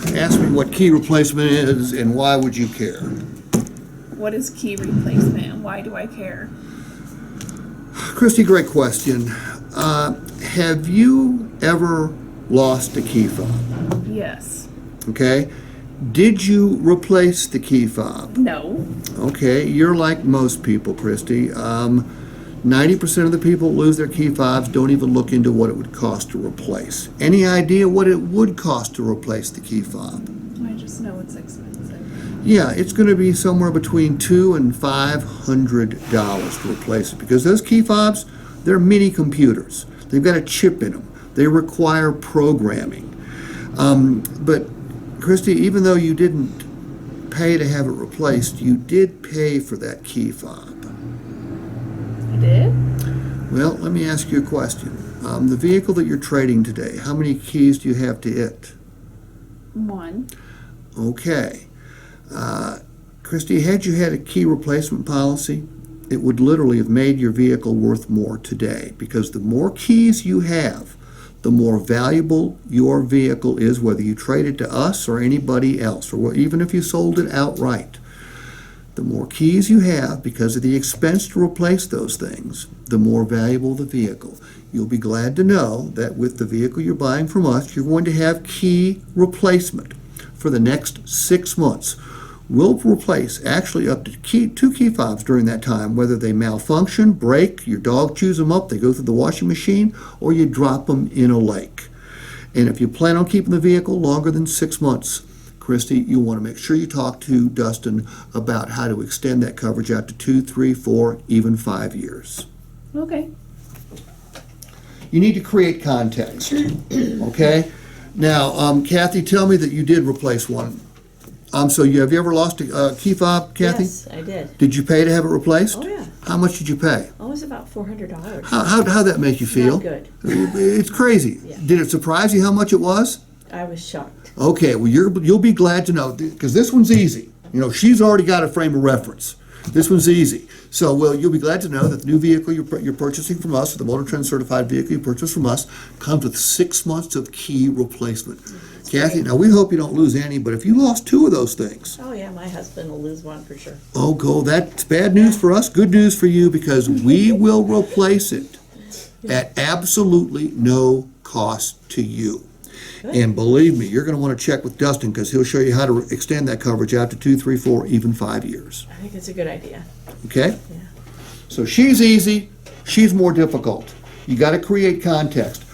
Ask me what key replacement is and why would you care? What is key replacement and why do I care? Christy, great question. Have you ever lost a key fob? Yes. Okay. Did you replace the key fob? No. Okay, you're like most people, Christy. 90% of the people who lose their key fobs don't even look into what it would cost to replace. Any idea what it would cost to replace the key fob? I just know it's expensive. Yeah, it's going to be somewhere between $200 and $500 to replace it because those key fobs, they're mini computers. They've got a chip in them. They require programming. But Christy, even though you didn't pay to have it replaced, you did pay for that key fob. I did? Well, let me ask you a question. The vehicle that you're trading today, how many keys do you have to it? One. Okay. Christy, had you had a key replacement policy, it would literally have made your vehicle worth more today because the more keys you have, the more valuable your vehicle is, whether you trade it to us or anybody else, or even if you sold it outright. The more keys you have, because of the expense to replace those things, the more valuable the vehicle. You'll be glad to know that with the vehicle you're buying from us, you're going to have key replacement for the next 6 months. We'll replace actually up to 2 key fobs during that time, whether they malfunction, break, your dog chews them up, they go through the washing machine, or you drop them in a lake. And if you plan on keeping the vehicle longer than 6 months, Christy, you'll want to make sure you talk to Dustin about how to extend that coverage out to 2, 3, 4, even 5 years. Okay. You need to create context, okay? Now, Kathy, tell me that you did replace one. So have you ever lost a key fob, Kathy? Yes, I did. Did you pay to have it replaced? Oh, yeah. How much did you pay? Oh, it was about $400. How'd that make you feel? Not good. It's crazy. Yeah. Did it surprise you how much it was? I was shocked. Okay, well, you'll be glad to know, because this one's easy. You know, she's already got a frame of reference. This one's easy. So, well, you'll be glad to know that the new vehicle you're purchasing from us, the Motor Trend certified vehicle you purchased from us, comes with 6 months of key replacement. Kathy, now we hope you don't lose any, but if you lost 2 of those things, Oh, yeah, my husband will lose one for sure. that's bad news for us, good news for you, because we will replace it at absolutely no cost to you. Good. And believe me, you're going to want to check with Dustin because he'll show you how to extend that coverage out to 2, 3, 4, even 5 years. I think it's a good idea. Okay? Yeah. So she's easy, she's more difficult. You got to create context.